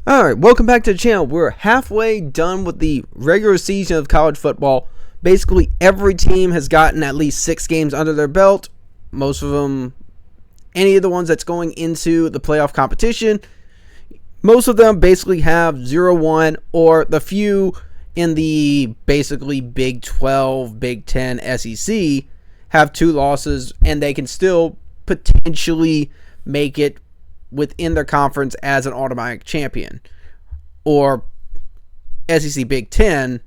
Alright, welcome back to the channel. We're halfway done with the regular season of college football. Basically, every team has gotten at least 6 games under their belt. Most of them, any of the ones that's going into the playoff competition, most of them basically have 0-1, or the few in the basically Big 12, Big 10, SEC have 2 losses, and they can still potentially make it within their conference as an automatic champion. Or SEC Big 10,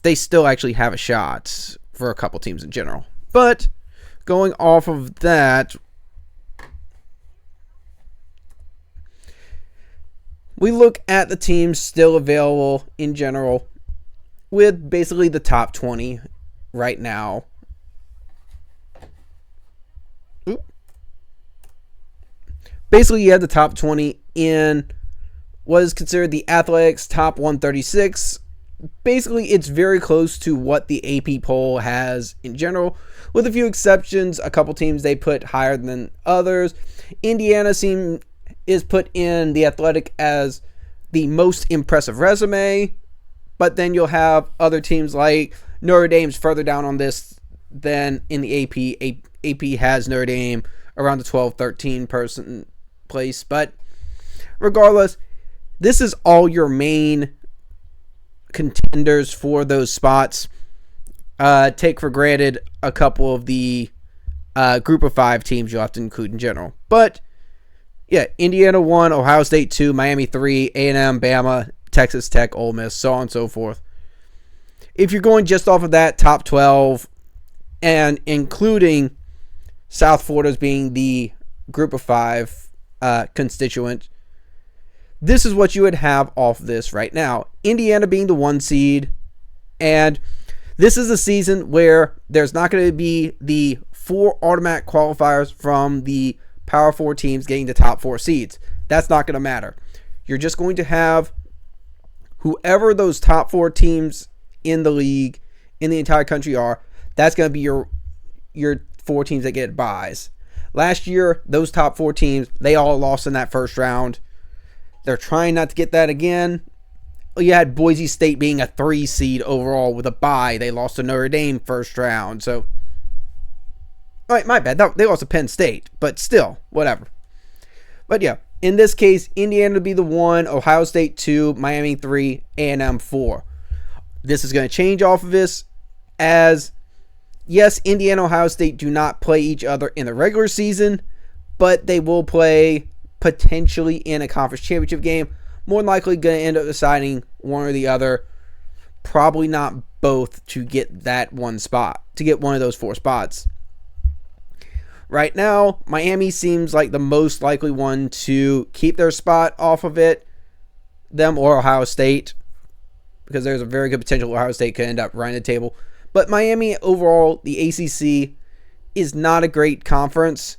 they still actually have a shot for a couple teams in general. But going off of that, we look at the teams still available in general with basically the top 20 right now. Basically, you have the top 20 in what is considered the Athletics top 136. Basically, it's very close to what the AP poll has in general, with a few exceptions. A couple teams they put higher than others. Indiana is put in the Athletic as the most impressive resume, but then you'll have other teams like Notre Dame's further down on this than in the AP. AP has Notre Dame around the 12-13 person place, but regardless, this is all your main contenders for those spots. Take for granted a couple of the group of 5 teams you'll have to include in general. But yeah, Indiana 1, Ohio State 2, Miami 3, A&M, Bama, Texas Tech, Ole Miss, so on and so forth. If you're going just off of that top 12 and including South Florida's being the group of 5 constituent, this is what you would have off this right now. Indiana being the 1 seed, and this is a season where there's not going to be the 4 automatic qualifiers from the Power 4 teams getting the top 4 seeds. That's not going to matter. You're just going to have whoever those top 4 teams in the league, in the entire country are, that's going to be your 4 teams that get buys. Last year, those top 4 teams, they all lost in that first round. They're trying not to get that again. You had Boise State being a 3 seed overall with a bye. They lost to Notre Dame first round. So, all right, my bad. They lost to Penn State, but still, whatever. But yeah, in this case, Indiana would be the 1, Ohio State 2, Miami 3, A&M 4. This is going to change off of this as, yes, Indiana and Ohio State do not play each other in the regular season, but they will play potentially in a conference championship game. More than likely going to end up deciding one or the other. Probably not both to get that one spot, to get one of those 4 spots. Right now, Miami seems like the most likely one to keep their spot off of it. Them or Ohio State, because there's a very good potential Ohio State could end up running the table. But Miami, overall, the ACC is not a great conference.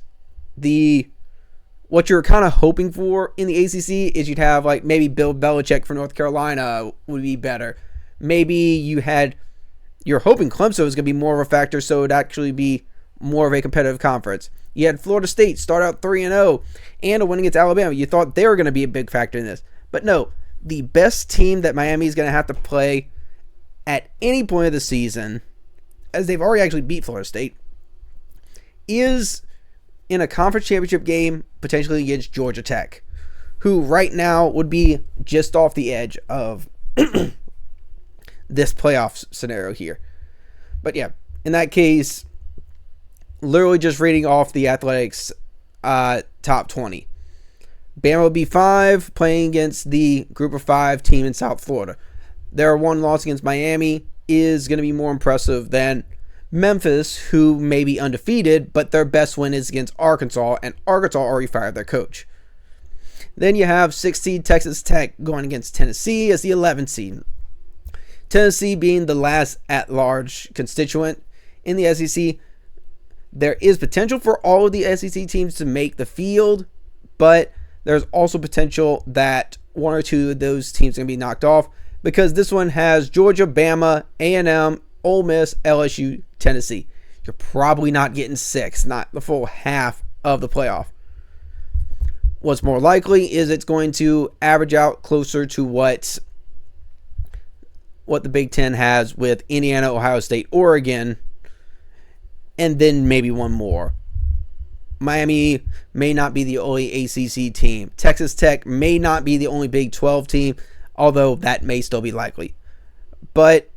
What you're kind of hoping for in the ACC is you'd have like maybe Bill Belichick for North Carolina would be better. Maybe you're hoping Clemson was going to be more of a factor, so it would actually be more of a competitive conference. You had Florida State start out 3-0 and a win against Alabama. You thought they were going to be a big factor in this. But no, the best team that Miami is going to have to play at any point of the season, as they've already actually beat Florida State, is in a conference championship game potentially against Georgia Tech, who right now would be just off the edge of this playoff scenario here. But yeah, in that case, literally just reading off the Athletics top 20. Bama will be 5, playing against the group of 5 team in South Florida. Their 1 loss against Miami is going to be more impressive than Memphis, who may be undefeated, but their best win is against Arkansas, and Arkansas already fired their coach. Then you have 6 seed Texas Tech going against Tennessee as the 11 seed. Tennessee being the last at-large constituent in the SEC. There is potential for all of the SEC teams to make the field, but there's also potential that 1 or 2 of those teams are going to be knocked off, because this one has Georgia, Bama, A&M, Ole Miss, LSU, Tennessee. You're probably not getting 6, not the full half of the playoff. what's more likely is it's going to average out closer to what the Big Ten has with Indiana, Ohio State, Oregon, and then maybe one more. Miami may not be the only ACC team. Texas Tech may not be the only Big 12 team, although that may still be likely. But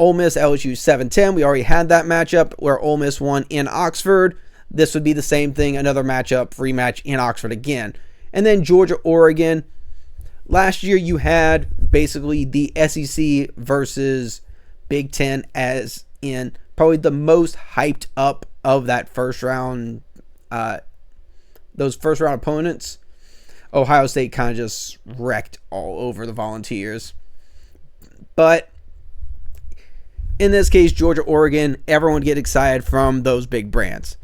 Ole Miss, LSU 7-10, we already had that matchup where Ole Miss won in Oxford. This would be the same thing, another matchup, rematch in Oxford again. And then Georgia, Oregon. Last year you had basically the SEC versus Big Ten as in probably the most hyped up of that first round, those first round opponents. Ohio State kind of just wrecked all over the Volunteers. But in this case, Georgia, Oregon, everyone would get excited from those big brands.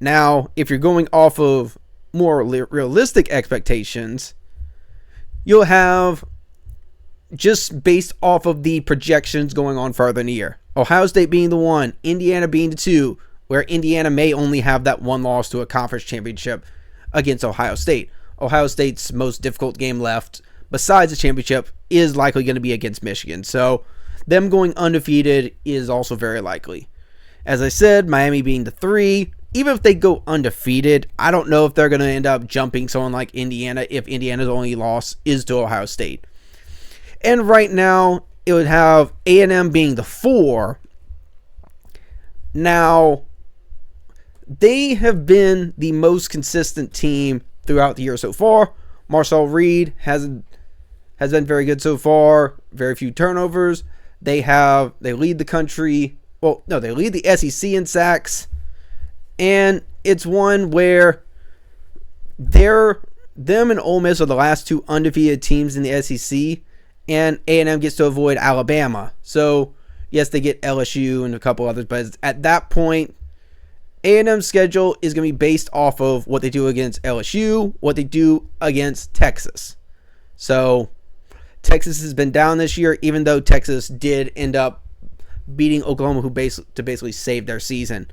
Now, if you're going off of more realistic expectations, you'll have just based off of the projections going on further in the year. Ohio State being the 1, Indiana being the 2, where Indiana may only have that one loss to a conference championship against Ohio State. Ohio State's most difficult game left, besides the championship, is likely going to be against Michigan. So them going undefeated is also very likely. As I said, Miami being the 3, even if they go undefeated, I don't know if they're going to end up jumping someone like Indiana if Indiana's only loss is to Ohio State. And right now, it would have A&M being the 4. Now, they have been the most consistent team throughout the year so far. Marcel Reed has been very good so far. Very few turnovers. They lead the country. Well, no, they lead the SEC in sacks. And it's one where them and Ole Miss are the last 2 undefeated teams in the SEC, and A&M gets to avoid Alabama. So, yes, they get LSU and a couple others, but at that point, A&M's schedule is going to be based off of what they do against LSU, what they do against Texas. So, Texas has been down this year, even though Texas did end up beating Oklahoma, to basically save their season.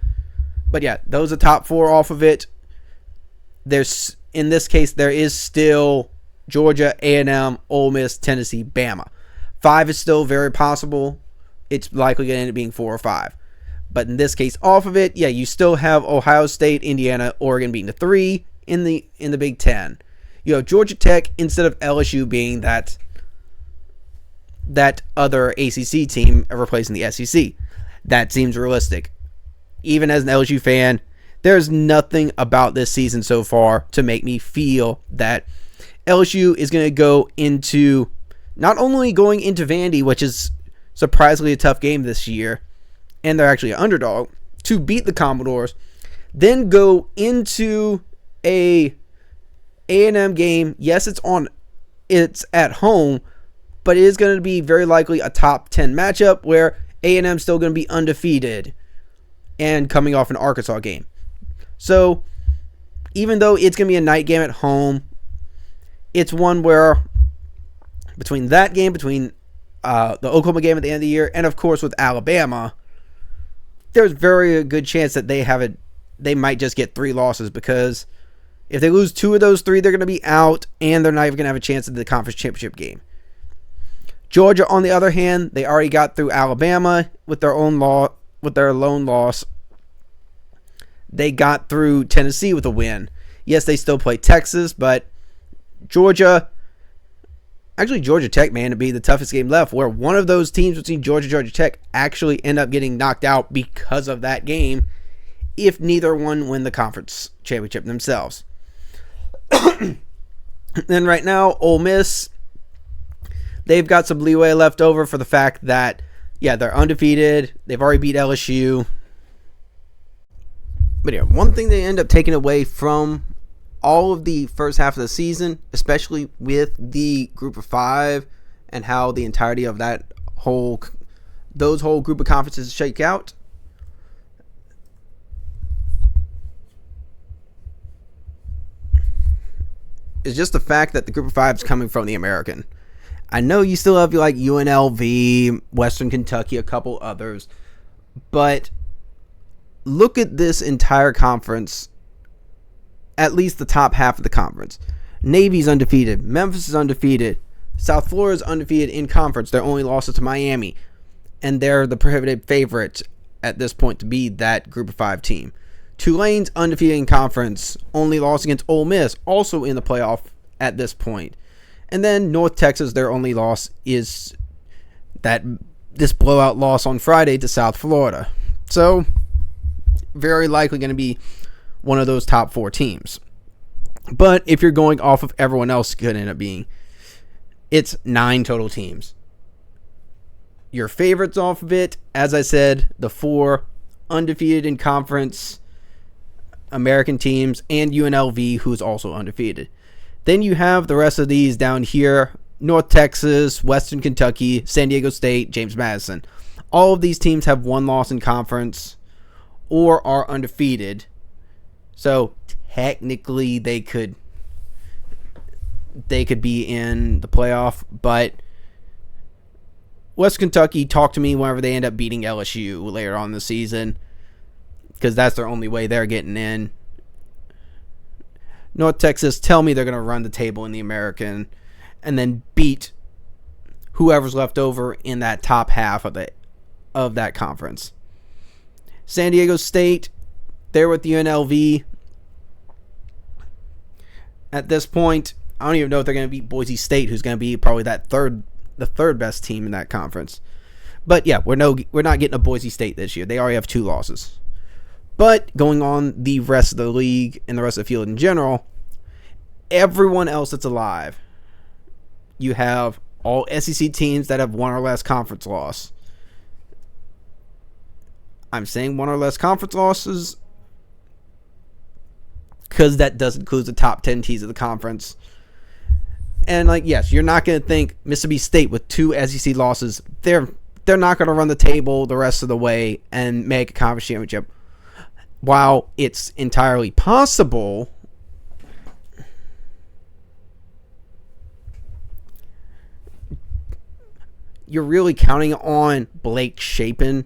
But yeah, those are top 4 off of it. In this case, there is still Georgia, A&M, Ole Miss, Tennessee, Bama. 5 is still very possible. It's likely going to end up being 4 or 5. But in this case, off of it, yeah, you still have Ohio State, Indiana, Oregon being the 3 in the Big Ten. You have Georgia Tech instead of LSU being that other ACC team replacing the SEC. That seems realistic. Even as an LSU fan, there's nothing about this season so far to make me feel that LSU is going to go into, not only going into Vandy, which is surprisingly a tough game this year, and they're actually an underdog, to beat the Commodores, then go into a A&M game. Yes, it's at home, but it is going to be very likely a top 10 matchup where A&M still going to be undefeated and coming off an Arkansas game. So, even though it's going to be a night game at home, it's one where between that game, between the Oklahoma game at the end of the year, and of course with Alabama, there's very good chance that they might just get 3 losses, because if they lose 2 of those 3, they're going to be out, and they're not even going to have a chance at the conference championship game. Georgia, on the other hand, they already got through Alabama with their lone loss. They got through Tennessee with a win. Yes, they still play Texas, but Georgia Tech may end up being the toughest game left, where one of those teams between Georgia Tech actually end up getting knocked out because of that game, if neither one win the conference championship themselves. Then right now, Ole Miss, they've got some leeway left over for the fact that, yeah, they're undefeated. They've already beat LSU. But yeah, one thing they end up taking away from all of the first half of the season, especially with the group of 5 and how the entirety of those whole group of conferences shake out, is just the fact that the group of 5 is coming from the American. I know you still have like UNLV, Western Kentucky, a couple others, but look at this entire conference at least the top half of the conference. Navy's undefeated. Memphis is undefeated. South Florida is undefeated in conference. Their only loss is to Miami. And they're the prohibited favorite at this point to be that group of 5 team. Tulane's undefeated in conference. Only loss against Ole Miss. Also in the playoff at this point. And then North Texas, their only loss is this blowout loss on Friday to South Florida. So, very likely going to be one of those top 4 teams. But if you're going off of everyone else could end up being, it's 9 total teams. Your favorites off of it, as I said, the 4 undefeated in conference American teams and UNLV, who's also undefeated. Then you have the rest of these down here: North Texas, Western Kentucky, San Diego State, James Madison. All of these teams have 1 loss in conference or are undefeated. So technically they could be in the playoff, but West Kentucky, talk to me whenever they end up beating LSU later on in the season, because that's their only way they're getting in. North Texas, tell me they're going to run the table in the American and then beat whoever's left over in that top half of that conference. San Diego State, they're with the UNLV. At this point, I don't even know if they're going to beat Boise State, who's going to be probably the third best team in that conference. But yeah, we're not getting a Boise State this year. They already have 2 losses. But going on the rest of the league and the rest of the field in general, everyone else that's alive, you have all SEC teams that have 1 or less conference loss. I'm saying 1 or less conference losses because that does include the top 10 teams of the conference. And yes, you're not going to think Mississippi State with 2 SEC losses, they're not going to run the table the rest of the way and make a conference championship. While it's entirely possible, you're really counting on Blake Shapen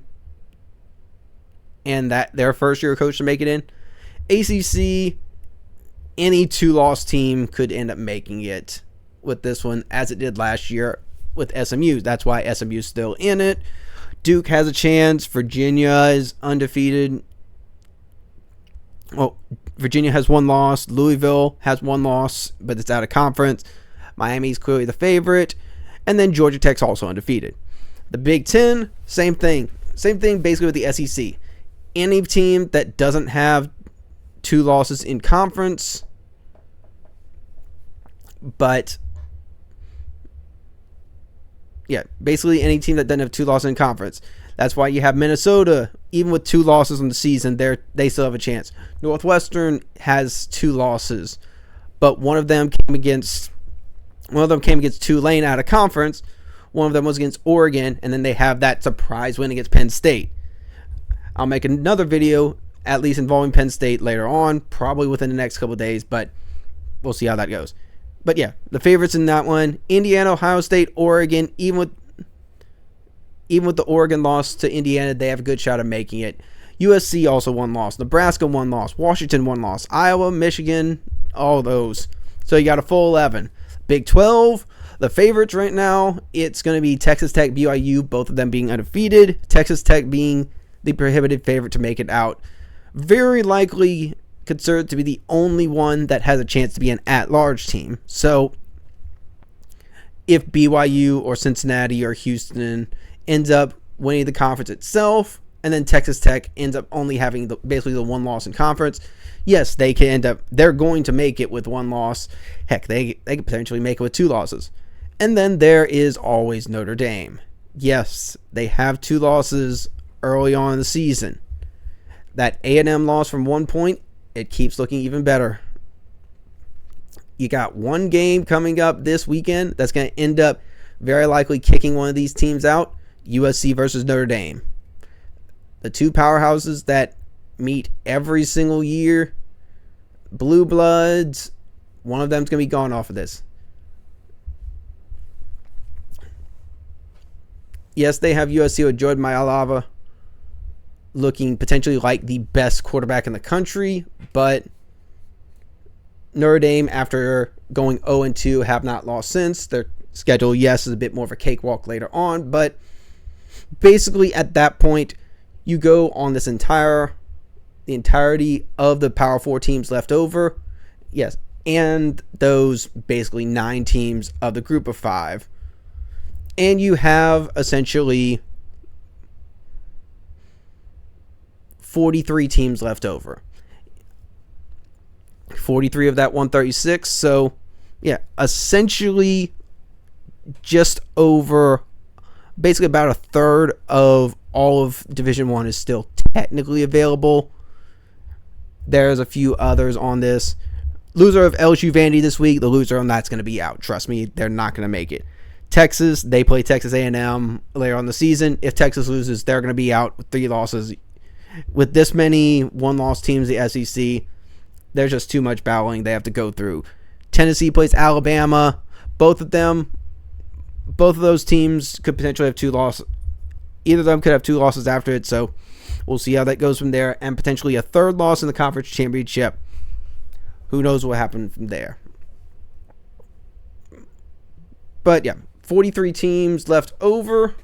and that their first year coach to make it in. ACC, any 2-loss team could end up making it with this one, as it did last year with SMU. That's why SMU's still in it. Duke has a chance. Virginia is undefeated. Well, Virginia has 1 loss. Louisville has 1 loss, but it's out of conference. Miami's clearly the favorite. And then Georgia Tech's also undefeated. The Big Ten, same thing. Same thing basically with the SEC. Any team that doesn't have 2 losses in conference, but yeah, basically any team that doesn't have 2 losses in conference. That's why you have Minnesota, even with 2 losses on the season, they still have a chance. Northwestern has 2 losses, but one of them came against Tulane out of conference. One of them was against Oregon, and then they have that surprise win against Penn State. I'll make another video, at least involving Penn State later on, probably within the next couple of days, but we'll see how that goes. But yeah, the favorites in that one: Indiana, Ohio State, Oregon. Even with the Oregon loss to Indiana, they have a good shot of making it. USC also 1 loss. Nebraska 1 loss. Washington 1 loss. Iowa, Michigan, all those. So you got a full 11. Big 12, the favorites right now, it's going to be Texas Tech, BYU, both of them being undefeated. Texas Tech being the prohibited favorite to make it out. Very likely considered to be the only one that has a chance to be an at-large team. So if BYU or Cincinnati or Houston ends up winning the conference itself, and then Texas Tech ends up only having basically the 1 loss in conference, yes, they're going to make it with 1 loss. Heck, they could potentially make it with 2 losses. And then there is always Notre Dame. Yes, they have 2 losses early on in the season. That A&M loss from 1 point, it keeps looking even better. You got 1 game coming up this weekend that's going to end up very likely kicking one of these teams out. USC versus Notre Dame. The 2 powerhouses that meet every single year. Blue Bloods. One of them's going to be gone off of this. Yes, they have USC with Jordan Mailata looking potentially like the best quarterback in the country, but Notre Dame, after going 0-2, have not lost since. Their schedule, yes, is a bit more of a cakewalk later on, but basically at that point, you go on the entirety of the Power 4 teams left over, yes, and those basically 9 teams of the group of 5, and you have essentially 43 teams left over. 43 of that 136. So, yeah, essentially just over, basically about a third of all of Division 1 is still technically available. There's a few others on this. Loser of LSU Vandy this week, the loser on that's going to be out. Trust me, they're not going to make it. Texas, they play Texas A&M later on the season. If Texas loses, they're going to be out with 3 losses. With this many one-loss teams, the SEC, there's just too much battling they have to go through. Tennessee plays Alabama. Both of those teams could potentially have 2 losses. Either of them could have 2 losses after it, so we'll see how that goes from there. And potentially a 3rd loss in the conference championship. Who knows what happened from there. But yeah, 43 teams left over.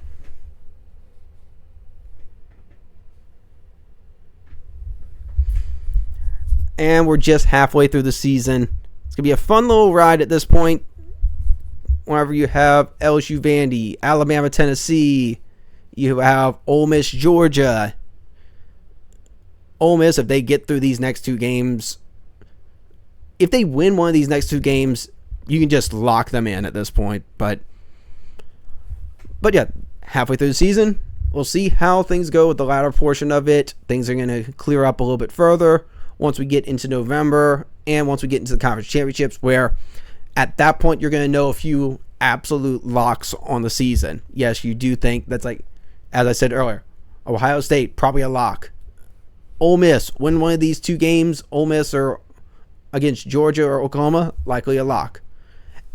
And we're just halfway through the season. It's going to be a fun little ride at this point. Whenever you have LSU Vandy, Alabama Tennessee, you have Ole Miss Georgia. Ole Miss, if they get through these next 2 games, if they win one of these next 2 games, you can just lock them in at this point. But yeah, halfway through the season, we'll see how things go with the latter portion of it. Things are going to clear up a little bit further once we get into November and once we get into the conference championships, where at that point you're going to know a few absolute locks on the season. Yes, you do think that's, like, as I said earlier, Ohio State, probably a lock. Ole Miss, win one of these 2 games, Ole Miss or against Georgia or Oklahoma, likely a lock.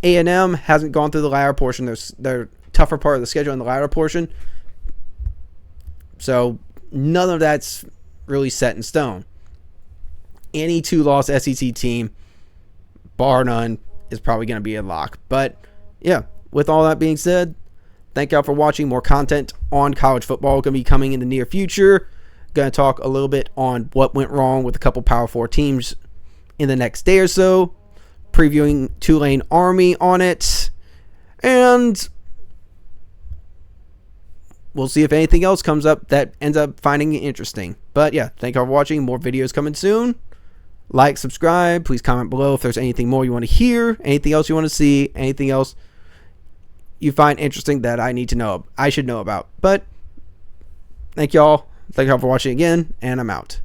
A&M hasn't gone through the latter portion. Their tougher part of the schedule in the latter portion. So none of that's really set in stone. Any 2-loss SEC team, bar none, is probably going to be a lock. But yeah, with all that being said, thank y'all for watching. More content on college football going to be coming in the near future. Going to talk a little bit on what went wrong with a couple Power 4 teams in the next day or so. Previewing Tulane Army on it. And we'll see if anything else comes up that ends up finding it interesting. But yeah, thank y'all for watching. More videos coming soon. Like, subscribe. Please comment below if there's anything more you want to hear, anything else you want to see, anything else you find interesting that I should know about. But thank y'all. Thank y'all for watching again, and I'm out.